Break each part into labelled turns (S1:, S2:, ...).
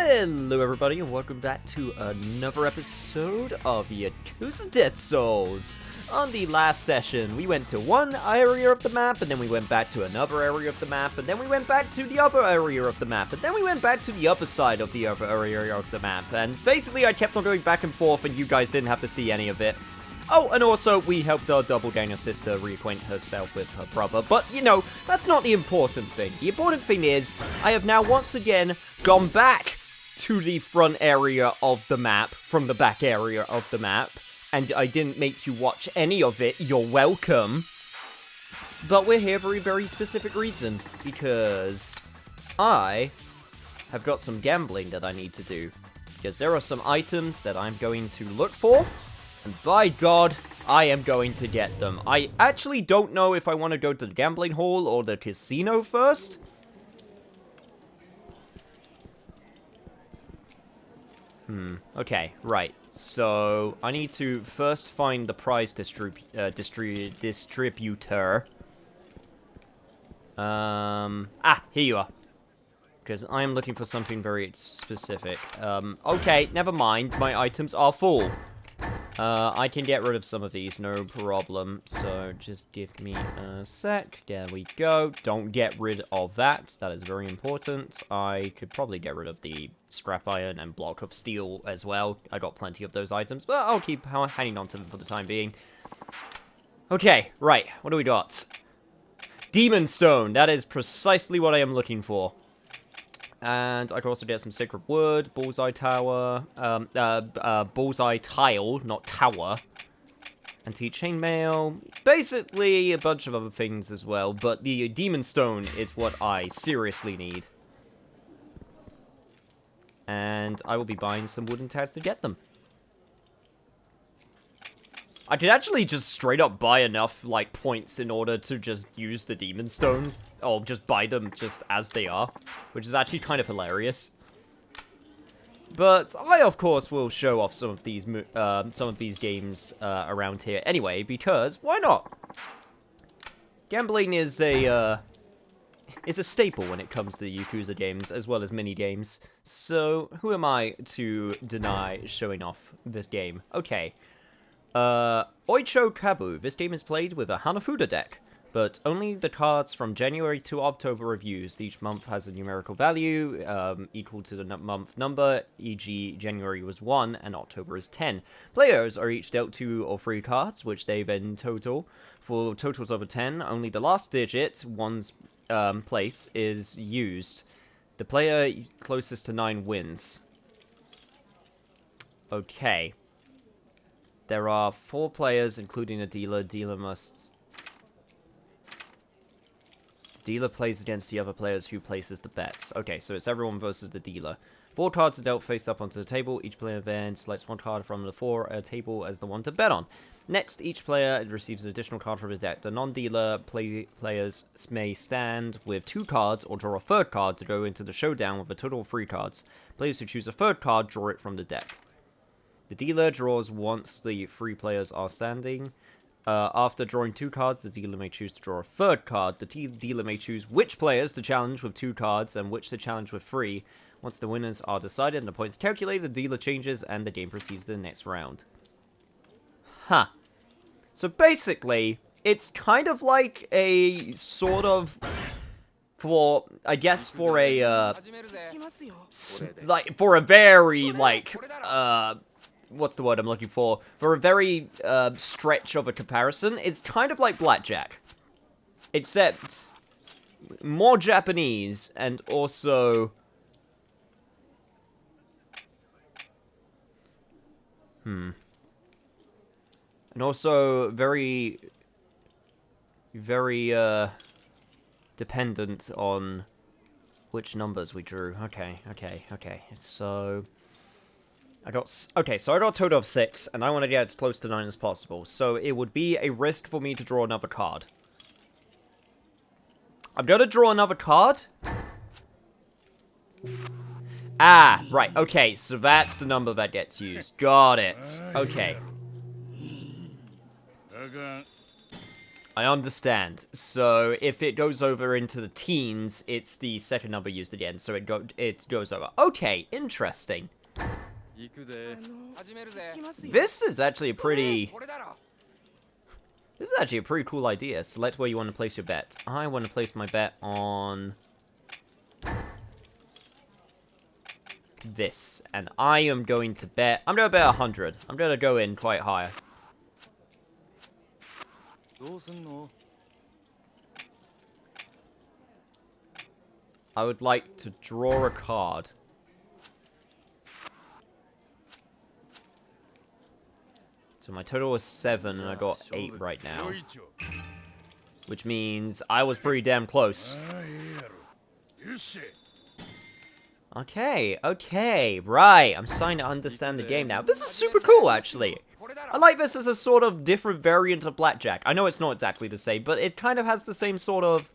S1: Hello everybody and welcome back to another episode of Yakuza Dead Souls. On the last session, we went to one area of the map, and then we went back to another area of the map, and then we went back to the other area of the map, and then we went back to the other side of the other area of the map, and basically I kept on going back and forth and you guys didn't have to see any of it. Oh, and also, we helped our doppelganger sister reacquaint herself with her brother, but, you know, that's not the important thing. The important thing is, I have now once again gone back to the front area of the map from the back area of the map, and I didn't make you watch any of it, you're welcome. But we're here for a very specific reason, because I have got some gambling that I need to do. Because there are some items that I'm going to look for, and by God, I am going to get them. I actually don't know if I want to go to the gambling hall or the casino first. Okay, right. So, I need to first find the prize distributor. Here you are. Because I am looking for something very specific. Okay, never mind. My items are full. I can get rid of some of these, no problem. So, just give me a sec. There we go. Don't get rid of that. That is very important. I could probably get rid of the scrap iron and block of steel as well. I got plenty of those items, but I'll keep hanging on to them for the time being. Okay, right. What do we got? Demon Stone. That is precisely what I am looking for. And I can also get some sacred wood, bullseye tower, bullseye tile, not tower, antique chainmail, basically a bunch of other things as well, but the demon stone is what I seriously need. And I will be buying some wooden tags to get them. I could actually just straight up buy enough, like, points in order to just use the demon stone, or just buy them just as they are, which is actually kind of hilarious. But I, of course, will show off some of these games around here anyway, because why not? Gambling is a staple when it comes to Yakuza games, as well as mini games. So who am I to deny showing off this game? Okay. Oycho Kabu. This game is played with a Hanafuda deck, but only the cards from January to October are used. Each month has a numerical value equal to the month number, e.g. January was 1 and October is 10. Players are each dealt 2 or 3 cards, which they then total. For totals over 10, only the last digit, one's place, is used. The player closest to 9 wins. Okay. There are 4 players, including a dealer. Dealer plays against the other players who places the bets. Okay, so it's everyone versus the dealer. 4 cards are dealt face up onto the table. Each player then selects 1 card from the 4 table as the one to bet on. Next, each player receives an additional card from his deck. The non-dealer players may stand with 2 cards or draw a 3rd card to go into the showdown with a total of 3 cards. Players who choose a 3rd card draw it from the deck. The dealer draws once the 3 players are standing. After drawing 2 cards, the dealer may choose to draw a 3rd card. The dealer may choose which players to challenge with 2 cards and which to challenge with 3. Once the winners are decided and the points calculated, the dealer changes and the game proceeds to the next round. Huh. So basically, it's kind of like a sort of... I guess for a, for a very, what's the word I'm looking for? For a very, stretch of a comparison, it's kind of like blackjack. Except, more Japanese, and also... And also, very, dependent on which numbers we drew. Okay. So... I got a total of 6, and I want to get as close to 9 as possible, so it would be a risk for me to draw another card. I'm gonna draw another card? Ah, right, okay, so that's the number that gets used. Got it. Okay. I understand. So if it goes over into the teens, it's the second number used again. So it goes over. Okay, interesting. This is actually a pretty... This is actually a pretty cool idea. Select where you want to place your bet. I want to place my bet on... this. And I am going to bet... I'm going to bet 100. I'm going to go in quite high. I would like to draw a card. So my total was 7, and I got 8 right now. Which means I was pretty damn close. Okay, okay, right. I'm starting to understand the game now. This is super cool, actually. I like this as a sort of different variant of blackjack. I know it's not exactly the same, but it kind of has the same sort of...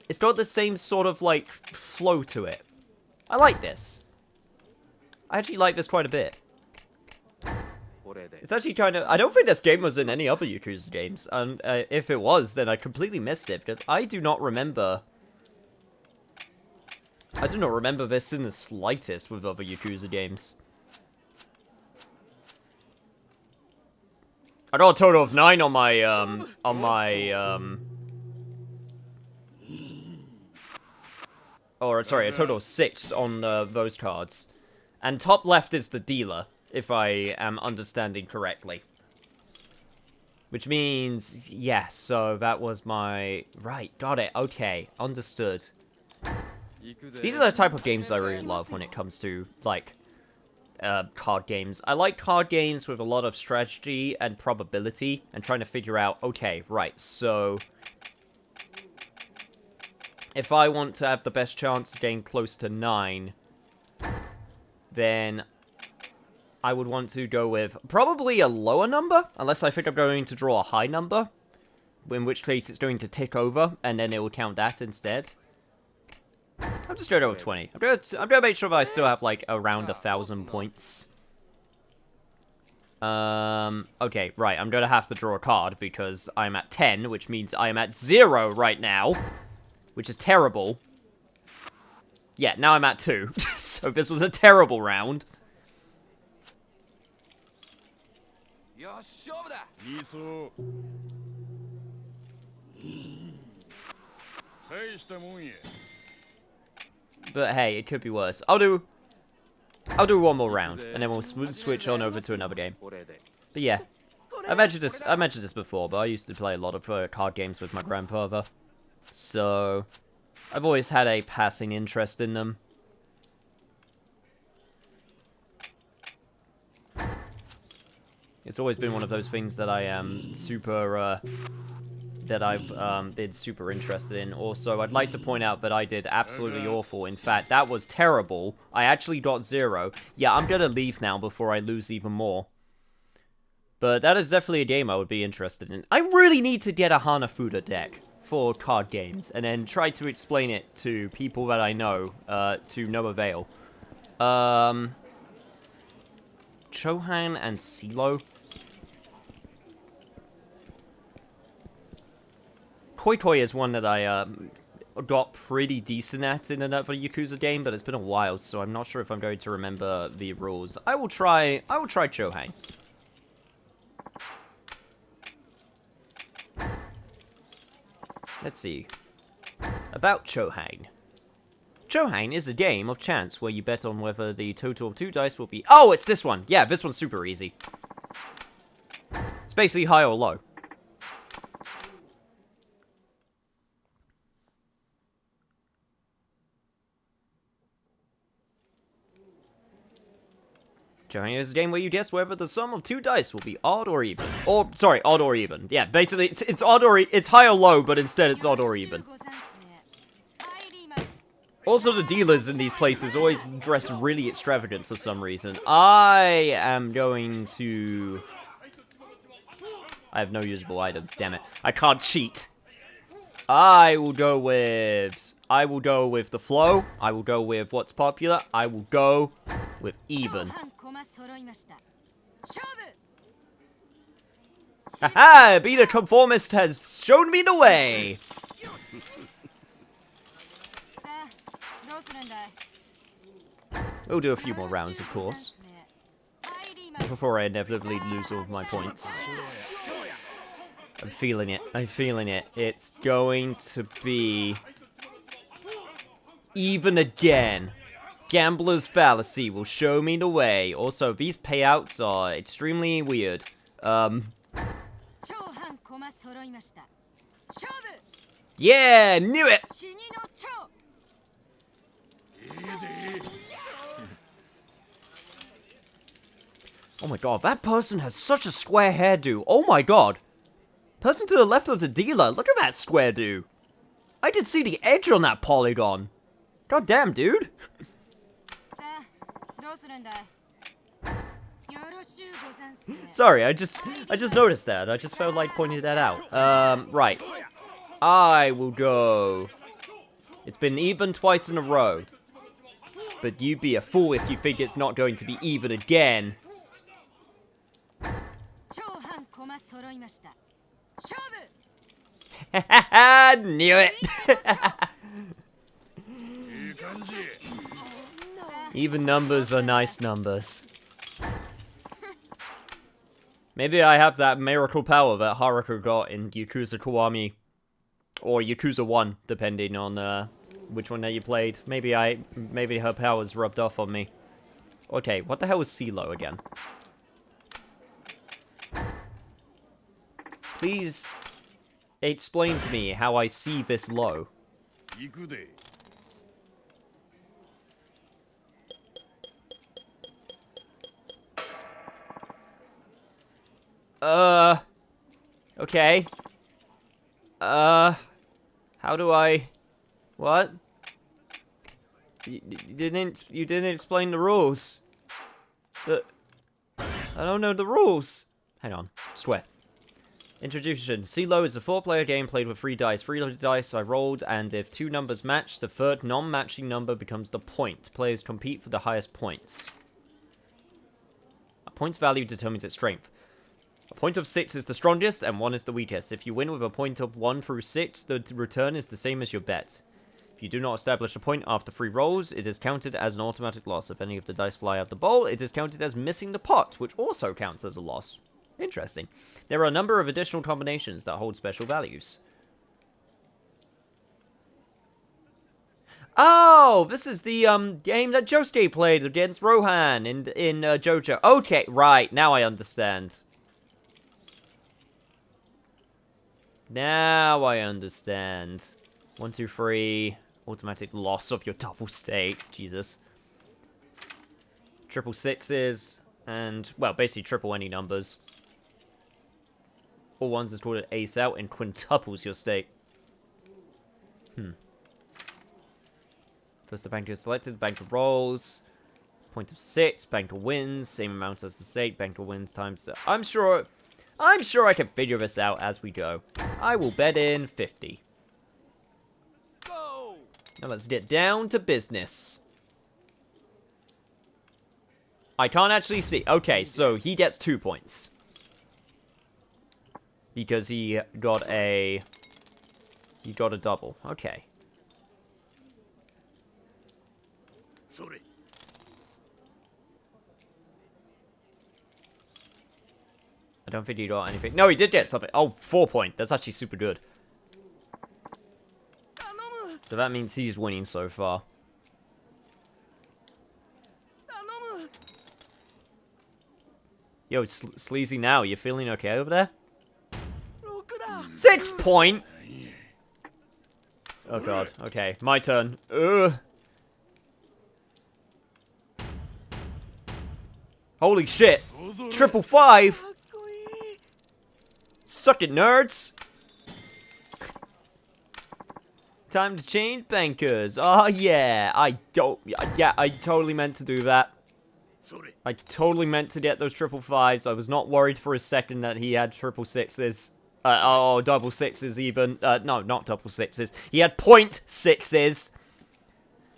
S1: It's got the same sort of, like, flow to it. I like this. I actually like this quite a bit. It's actually kind of... I don't think this game was in any other Yakuza games. And if it was, then I completely missed it. Because I do not remember... I do not remember this in the slightest with other Yakuza games. I got a total of 9 on my, Or, sorry, a total of 6 on those cards. And top left is the dealer, if I am understanding correctly. Which means, yes, so that was my... Right, got it, okay, understood. These are the type of games I really love when it comes to, like, card games. I like card games with a lot of strategy and probability, and trying to figure out, okay, right, so... If I want to have the best chance of getting close to 9, then I would want to go with probably a lower number, unless I think I'm going to draw a high number, in which case it's going to tick over, and then it will count that instead. I'm just going to go with 20. I'm going to make sure that I still have, like, around 1,000 points. Okay, right, I'm going to have to draw a card, because I'm at 10, which means I am at 0 right now. Which is terrible. Yeah, now I'm at 2. So this was a terrible round. But hey, it could be worse. I'll do one more round, and then we'll switch on over to another game. But yeah, I mentioned this before, but I used to play a lot of card games with my grandfather. So, I've always had a passing interest in them. It's always been one of those things that I am super, that I've been super interested in. Also, I'd like to point out that I did absolutely awful. In fact, that was terrible. I actually got 0. Yeah, I'm gonna leave now before I lose even more. But that is definitely a game I would be interested in. I really need to get a Hanafuda deck for card games, and then try to explain it to people that I know, to no avail. Chohan and Ceelo. Koi Koi is one that I, got pretty decent at in another Yakuza game, but it's been a while, so I'm not sure if I'm going to remember the rules. I will try Chohan. Let's see. About Chohan. Chohan is a game of chance where you bet on whether the total of 2 dice will be... Oh, it's this one! Yeah, this one's super easy. It's basically high or low. Chohan is a game where you guess whether the sum of 2 dice will be odd or even. Or, sorry, odd or even. Yeah, basically, it's odd or... It's high or low, but instead it's odd or even. Also, the dealers in these places always dress really extravagant for some reason. I am going to... I have no usable items, damn it. I can't cheat. I will go with the flow. I will go with what's popular. I will go with even. Haha! Being a conformist has shown me the way! We'll do a few more rounds, of course. Before I inevitably lose all of my points. I'm feeling it. I'm feeling it. It's going to be... even again. Gambler's fallacy will show me the way. Also, these payouts are extremely weird. Yeah, knew it! Oh my god, that person has such a square hairdo. Oh my god. Person to the left of the dealer, look at that square do. I can see the edge on that polygon. God damn, dude. Sorry, I just noticed that. I just felt like pointing that out. Right. I will go. It's been even twice in a row. But you'd be a fool if you think it's not going to be even again. Knew it. Even numbers are nice numbers. Maybe I have that miracle power that Haruka got in Yakuza Kiwami. Or Yakuza 1, depending on which one that you played. Maybe her powers rubbed off on me. Okay, what the hell is ceelo again? Please explain to me how I see this low. Okay. How do I... What? You didn't explain the rules. I don't know the rules. Hang on. Square. Introduction. ceelo is a 4-player game played with 3 dice. 3 dice are rolled, and if 2 numbers match, the third non-matching number becomes the point. Players compete for the highest points. A point's value determines its strength. A point of 6 is the strongest, and 1 is the weakest. If you win with a point of 1 through 6, the return is the same as your bet. If you do not establish a point after 3 rolls, it is counted as an automatic loss. If any of the dice fly out the bowl, it is counted as missing the pot, which also counts as a loss. Interesting. There are a number of additional combinations that hold special values. Oh, this is the game that Josuke played against Rohan in JoJo. Okay, right, now I understand. Now I understand. 1, 2, 3. Automatic loss of your double stake. Jesus. Triple sixes. And, well, basically triple any numbers. All ones is called an ace out and quintuples your stake. First the banker is selected. Banker rolls. Point of 6. Banker wins. Same amount as the stake. Banker wins times the... I'm sure I can figure this out as we go. I will bet in 50. Go! Now let's get down to business. I can't actually see. Okay, so he gets 2 points. Because he got a double. Okay. Sorry. I don't think he got anything. No, he did get something. Oh, 4 point. That's actually super good. So that means he's winning so far. Yo, Sleazy now. You feeling okay over there? 6 point! Oh god. Okay, my turn. Holy shit! 555! Suck it, nerds! Time to change bankers. Oh, yeah. Yeah, I totally meant to do that. I totally meant to get those 555s. I was not worried for a second that he had 666s. Double sixes even. No, not double sixes. He had .6s.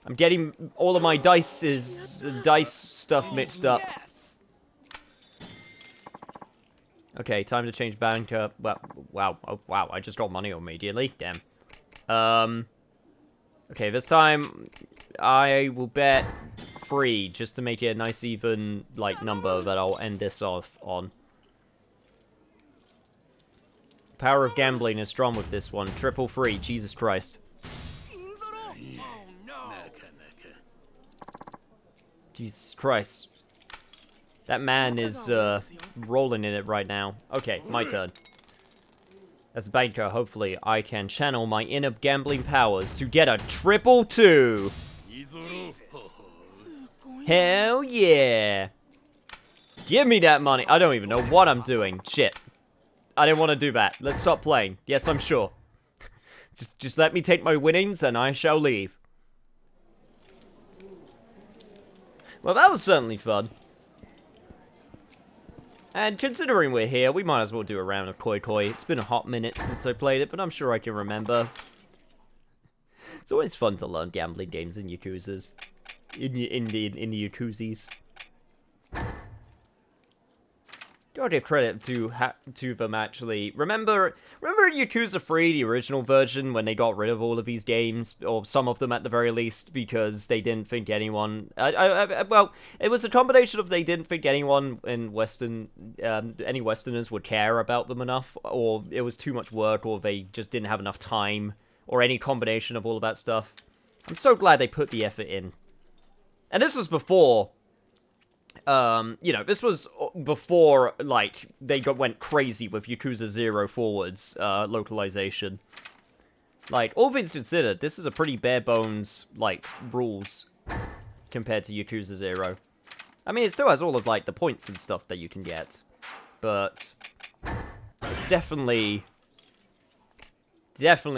S1: I'm getting all of my dice stuff mixed up. Okay, time to change banker. Well, wow, oh, wow, I just got money immediately. Damn. Okay, this time I will bet 3 just to make it a nice even, like, number that I'll end this off on. Power of gambling is strong with this one. Triple free, Jesus Christ. Jesus Christ. That man is, rolling in it right now. Okay, my turn. As a banker, hopefully I can channel my inner gambling powers to get a triple 2. Hell yeah. Give me that money. I don't even know what I'm doing. Shit. I didn't want to do that. Let's stop playing. Yes, I'm sure. Just let me take my winnings and I shall leave. Well, that was certainly fun. And considering we're here, we might as well do a round of Koi Koi. It's been a hot minute since I played it, but I'm sure I can remember. It's always fun to learn gambling games in Yakuzas. In the Yakuzis. Gotta give credit to them, actually. Remember Yakuza 3, the original version, when they got rid of all of these games, or some of them at the very least, because they didn't think anyone... well, it was a combination of they didn't think anyone in any Westerners would care about them enough, or it was too much work, or they just didn't have enough time, or any combination of all of that stuff. I'm so glad they put the effort in. And this was before... you know, this was before, like, they went crazy with Yakuza 0 forwards, localization. Like, all things considered, this is a pretty bare-bones, like, rules compared to Yakuza 0. I mean, it still has all of, like, the points and stuff that you can get, but it's definitely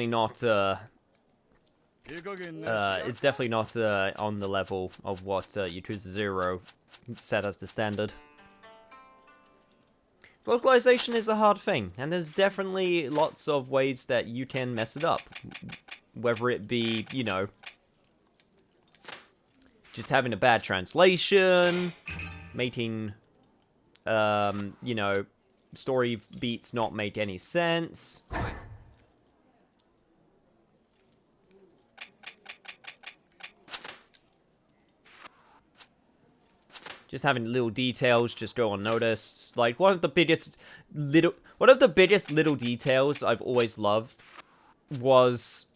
S1: not, it's definitely not, on the level of what, Yakuza 0 set as the standard. Localization is a hard thing, and there's definitely lots of ways that you can mess it up. Whether it be, you know, just having a bad translation, making, you know, story beats not make any sense. Just having little details just go unnoticed. Like, one of the biggest little details I've always loved was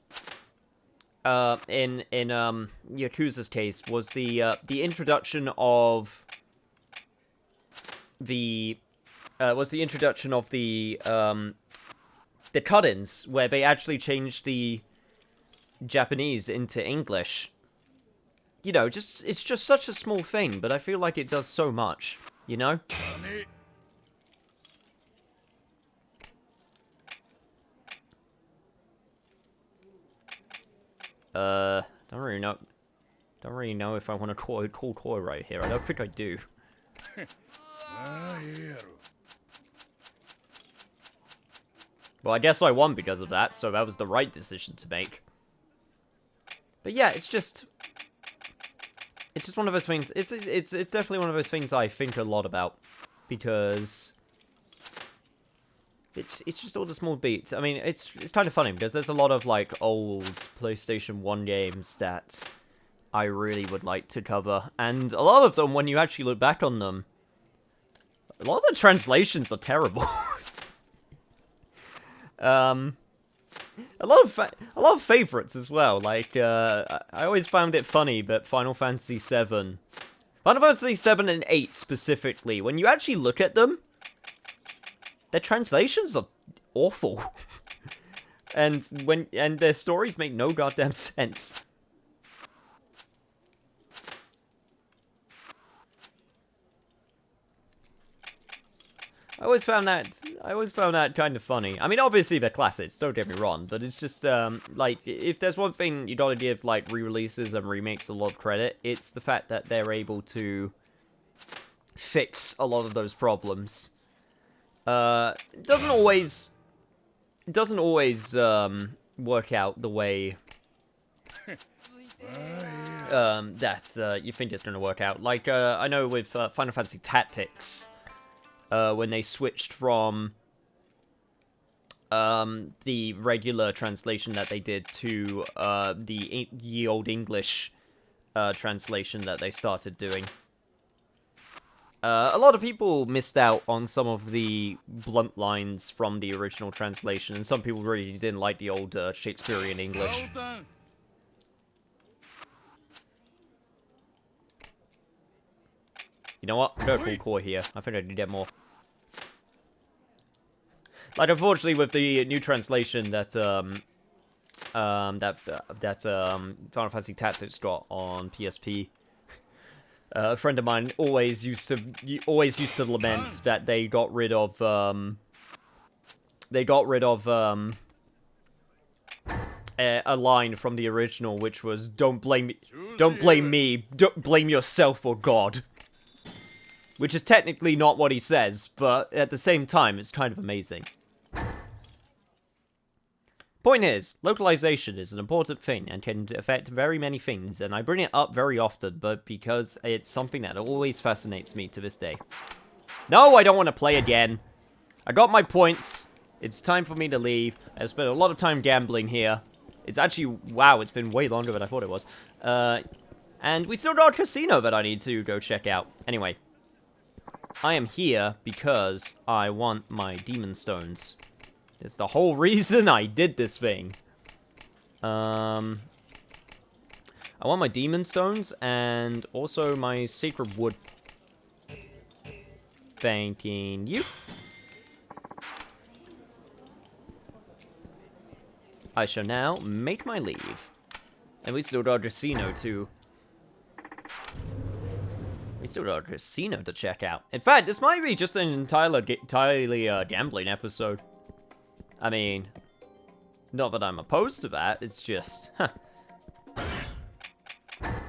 S1: in Yakuza's case was the introduction of the cut-ins, where they actually changed the Japanese into English. You know, it's just such a small thing, but I feel like it does so much, you know? Don't really know if I want to call Koi right here. I don't think I do. Well, I guess I won because of that, so that was the right decision to make. But yeah, it's just one of those things. It's definitely one of those things I think a lot about, because it's just all the small beats. I mean, it's kind of funny because there's a lot of like old PlayStation 1 games that I really would like to cover, and a lot of them, when you actually look back on them, a lot of the translations are terrible. A lot of favorites as well. Like, I always found it funny, but Final Fantasy VII and 8 specifically, when you actually look at them, their translations are awful, and their stories make no goddamn sense. I always found that kind of funny. I mean, obviously they're classics, don't get me wrong, but it's just, like, if there's one thing you gotta give, like, re-releases and remakes a lot of credit, it's the fact that they're able to fix a lot of those problems. It doesn't always work out the way that you think it's gonna work out. Like, I know with Final Fantasy Tactics, when they switched from the regular translation that they did to the ye old English translation that they started doing. A lot of people missed out on some of the blunt lines from the original translation, and some people really didn't like the old Shakespearean English. You know what? I'm going full core here. I think I need to get more. Like, unfortunately, with the new translation that Final Fantasy Tactics got on PSP, a friend of mine always used to lament that they got rid of a line from the original, which was don't blame me, don't blame yourself or God. Which is technically not what he says, but at the same time, it's kind of amazing. Point is, localization is an important thing and can affect very many things, and I bring it up very often, but because it's something that always fascinates me to this day. No, I don't want to play again. I got my points. It's time for me to leave. I've spent a lot of time gambling here. It's actually, wow, it's been way longer than I thought it was. And we still got a casino that I need to go check out. Anyway. I am here because I want my demon stones. It's the whole reason I did this thing. I want my demon stones and also my sacred wood. Thanking you. I shall now make my leave. And we still got a casino too. We still got a casino to check out. In fact, this might be just an entirely gambling episode. I mean, not that I'm opposed to that. It's just,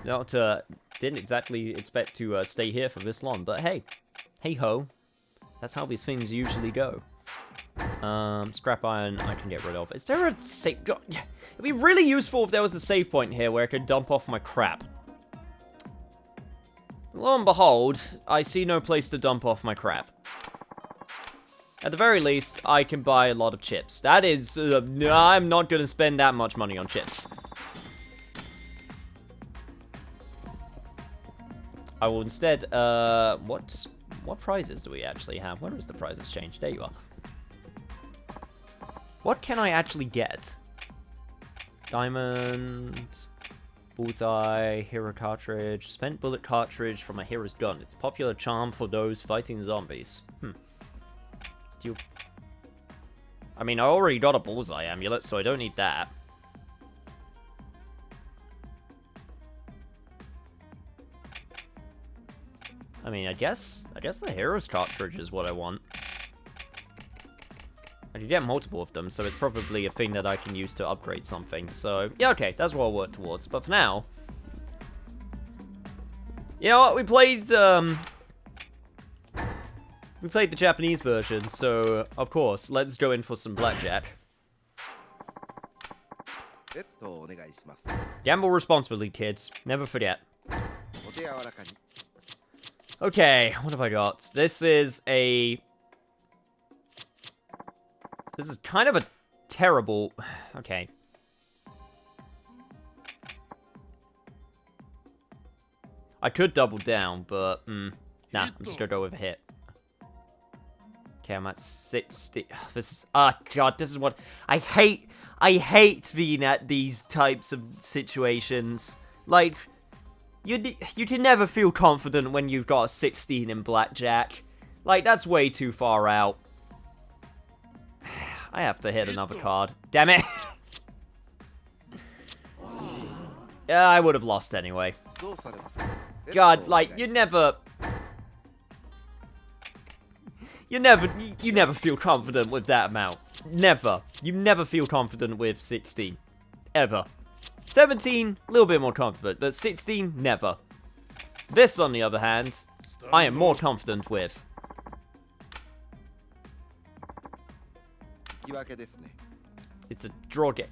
S1: didn't exactly expect to stay here for this long. But hey, hey ho, that's how these things usually go. Scrap iron I can get rid of. Is there a save? It'd be really useful if there was a save point here where I could dump off my crap. Lo and behold, I see no place to dump off my crap. At the very least, I can buy a lot of chips. That is, I'm not going to spend that much money on chips. I will instead, what prizes do we actually have? Where is the prizes change? There you are. What can I actually get? Diamond... Bullseye, hero cartridge, spent bullet cartridge from a hero's gun. It's a popular charm for those fighting zombies. Steal. I mean, I already got a bullseye amulet, so I don't need that. I mean, I guess the hero's cartridge is what I want. I can get multiple of them, so it's probably a thing that I can use to upgrade something. So, yeah, okay, that's what I'll work towards. But for now... You know what, we played the Japanese version, so, of course, let's go in for some blackjack. Gamble responsibly, kids. Never forget. Okay, what have I got? This is kind of a terrible... Okay. I could double down, but... Nah, I'm just gonna go with a hit. Okay, I'm at 60... This is... God, this is what... I hate being at these types of situations. Like, you can never feel confident when you've got a 16 in blackjack. Like, that's way too far out. I have to hit another card. Damn it! Yeah, I would have lost anyway. God, like, you never feel confident with that amount. Never. You never feel confident with 16. Ever. 17, a little bit more confident, but 16, never. This, on the other hand, I am more confident with. It's a draw game.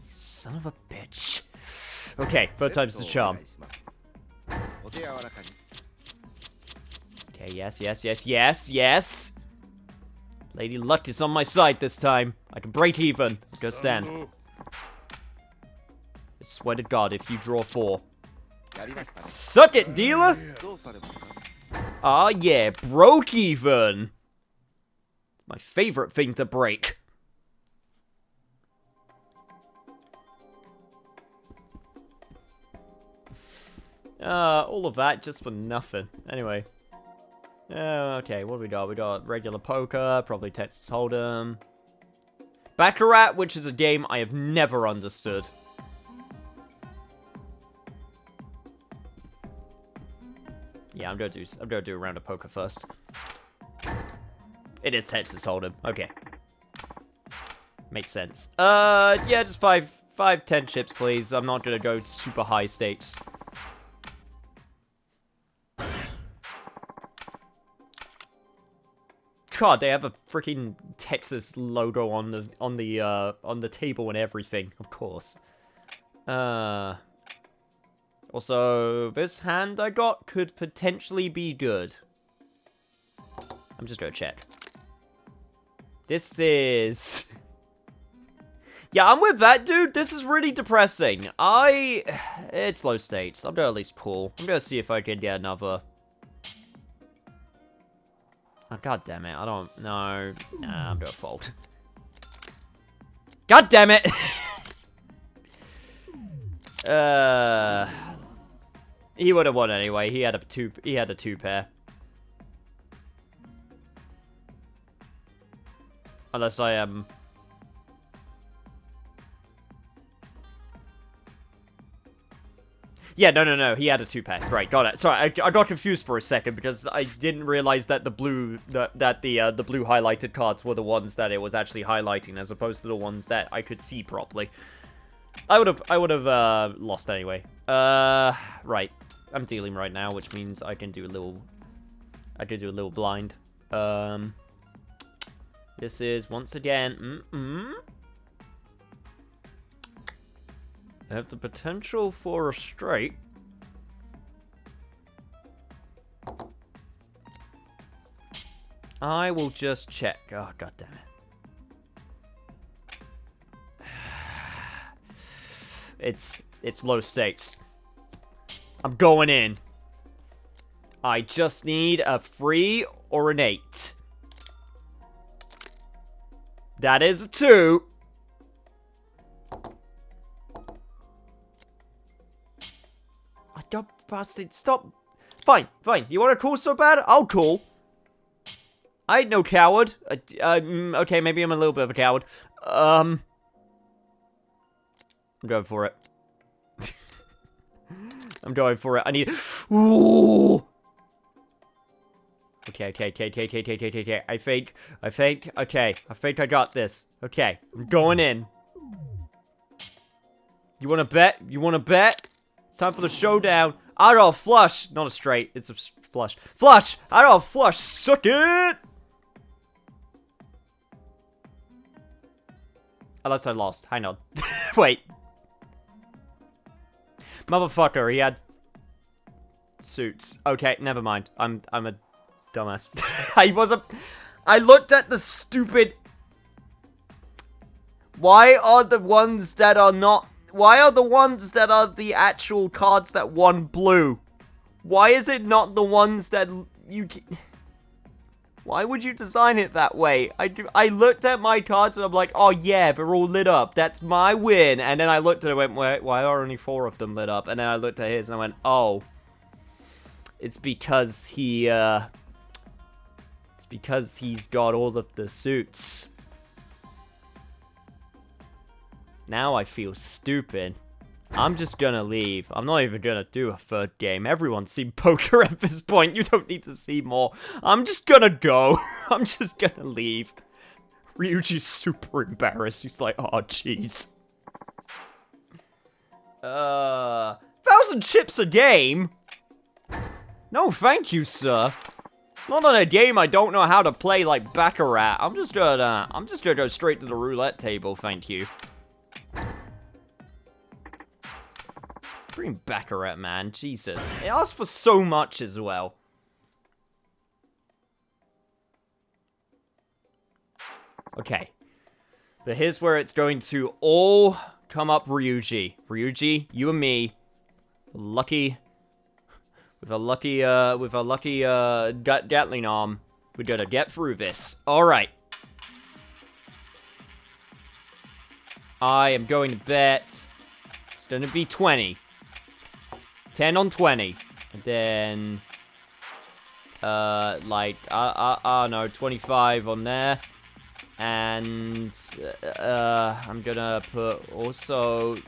S1: Son of a bitch. Okay, third time's the charm. Okay, Okay, yes, yes, yes, yes, yes. Lady Luck is on my side this time. I can break even. Go stand. I swear to God, if you draw 4. Suck it, dealer! Ah, yeah, broke even. It's my favorite thing to break. All of that just for nothing. Anyway. Okay, what do we got? We got regular poker, probably Texas Hold'em. Baccarat, which is a game I have never understood. Yeah, I'm gonna do a round of poker first. It is Texas Hold'em. Okay. Makes sense. Yeah, just 10 chips, please. I'm not gonna go super high stakes. God, they have a freaking Texas logo on the table and everything, of course. Also, this hand I got could potentially be good. I'm just gonna check. This is... Yeah, I'm with that, dude. This is really depressing. It's low stakes. I'm gonna at least pull. I'm gonna see if I can get another... Oh, God damn it. I don't know. Nah, I'm gonna fold. God damn it! He would have won anyway. He had a two pair. Unless I am... Yeah, no. He had a 2 pair. Right, got it. Sorry, I got confused for a second because I didn't realize that the blue the blue highlighted cards were the ones that it was actually highlighting, as opposed to the ones that I could see properly. I would have lost anyway. Right. I'm dealing right now, which means I can do a little blind. This is once again I have the potential for a straight. I will just check. Oh, God damn it. It's low stakes. I'm going in. I just need a 3 or an 8. That is a 2. God, bastard, stop. Fine. You want to call so bad? I'll call. I ain't no coward. Okay, maybe I'm a little bit of a coward. I'm going for it. I'm going for it. I need... Ooh! Okay. I think. Okay, I think I got this. Okay, I'm going in. You wanna bet? It's time for the showdown. I got a flush. Not a straight. It's a flush. Flush! I got a flush. Suck it! Unless I lost. Hang on. Wait. Motherfucker, he had suits. Okay, never mind. I'm a dumbass. I looked at the stupid... Why are the ones that are the actual cards that won blue? Why is it not the ones that you... Why would you design it that way? I looked at my cards and I'm like, oh yeah, they're all lit up. That's my win. And then I looked at it and went, why are only 4 of them lit up? And then I looked at his and I went, oh. It's because he's got all of the suits. Now I feel stupid. I'm just gonna leave. I'm not even gonna do a 3rd game. Everyone's seen poker at this point. You don't need to see more. I'm just gonna go. I'm just gonna leave. Ryuji's super embarrassed. He's like, oh, jeez. 1,000 chips a game? No, thank you, sir. Not on a game I don't know how to play like Baccarat. I'm just gonna go straight to the roulette table, thank you. Bring Baccarat, man. Jesus. It asks for so much as well. Okay. But here's where it's going to all come up Ryuji. Ryuji, you and me. Lucky... With a lucky Gatling arm, we're gonna get through this. Alright. I am going to bet it's gonna be 20. 10 on 20. And then, like, I don't know, 25 on there. And, I'm gonna put also...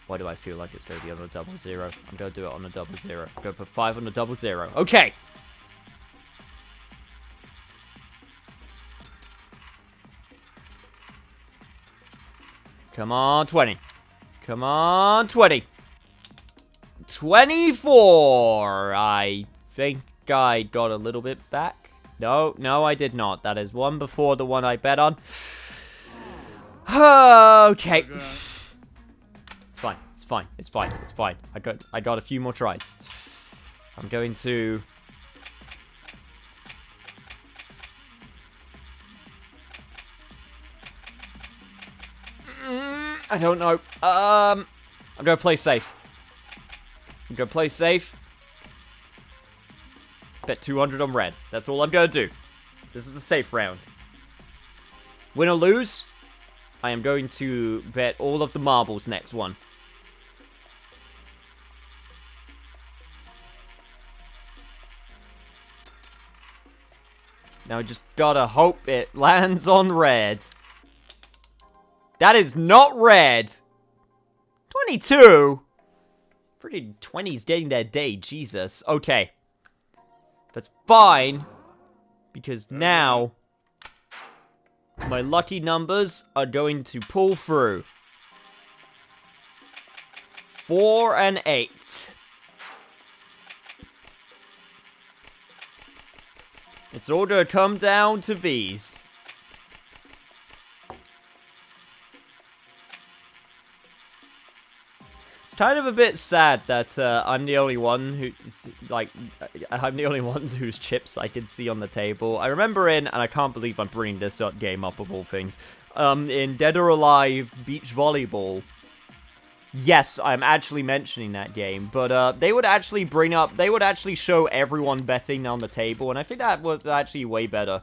S1: Why do I feel like it's going to be on a 00? I'm going to do it on a 00. I'm going to put 5 on a 00. Okay! Come on, 20. Come on, 20. 24! I think I got a little bit back. No, I did not. That is one before the one I bet on. Okay. It's fine. I got a few more tries. I'm going to... I don't know. I'm gonna play safe. Bet 200 on red. That's all I'm gonna do. This is the safe round. Win or lose, I am going to bet all of the marbles next one. Now I just gotta hope it lands on red. That is not red. 22? Pretty 20's getting their day, Jesus. Okay. That's fine. Because now, my lucky numbers are going to pull through. 4 and 8. It's all gonna come down to these. It's kind of a bit sad that I'm the only one who, like, I'm the only one whose chips I can see on the table. I remember and I can't believe I'm bringing this game up of all things, in Dead or Alive Beach Volleyball. Yes, I'm actually mentioning that game, but they would actually show everyone betting on the table, and I think that was actually way better.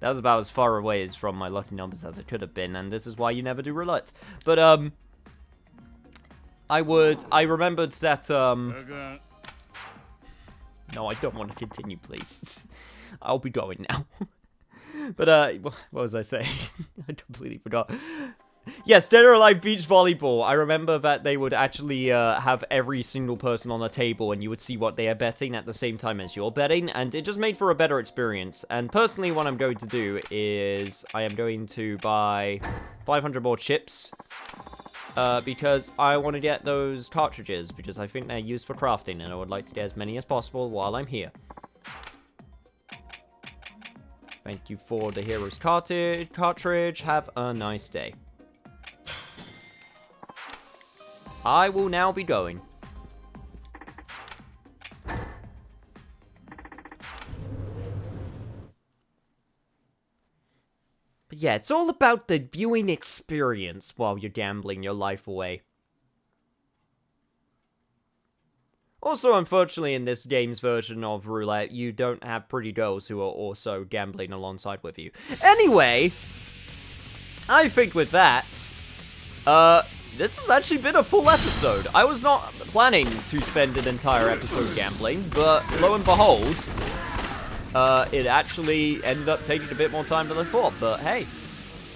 S1: That was about as far away as from my lucky numbers as it could have been, and this is why you never do roulette. But, I remembered that, No, I don't want to continue, please. I'll be going now. But, what was I saying? I completely forgot. Yes, Dead or Alive Beach Volleyball. I remember that they would actually have every single person on the table and you would see what they are betting at the same time as you're betting, and it just made for a better experience. And personally, what I'm going to do is I am going to buy 500 more chips because I want to get those cartridges because I think they're used for crafting and I would like to get as many as possible while I'm here. Thank you for the Hero's cartridge. Have a nice day. I will now be going. But yeah, it's all about the viewing experience while you're gambling your life away. Also, unfortunately, in this game's version of roulette, you don't have pretty girls who are also gambling alongside with you. Anyway, I think with that, this has actually been a full episode. I was not planning to spend an entire episode gambling, but lo and behold, it actually ended up taking a bit more time than I thought. But hey,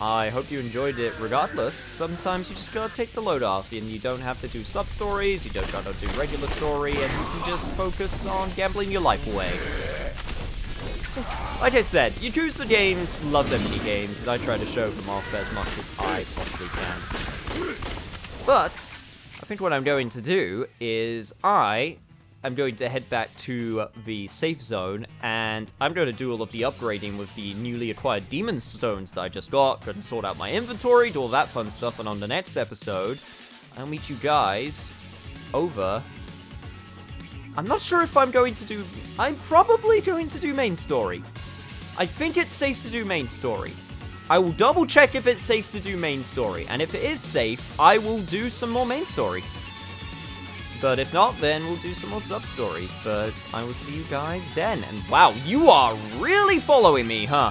S1: I hope you enjoyed it regardless. Sometimes you just gotta take the load off, and you don't have to do sub-stories, you don't gotta do regular story, and you can just focus on gambling your life away. Like I said, Yakuza games love their mini-games, and I try to show them off as much as I possibly can. But I think what I'm going to do is I'm going to head back to the safe zone, and I'm going to do all of the upgrading with the newly acquired demon stones that I just got. Going to sort out my inventory, do all that fun stuff, and on the next episode, I'll meet you guys over I'm not sure if I'm going to do... I'm probably going to do main story. I think it's safe to do main story. I will double check if it's safe to do main story, and if it is safe, I will do some more main story. But if not, then we'll do some more sub-stories, but I will see you guys then. And wow, you are really following me, huh?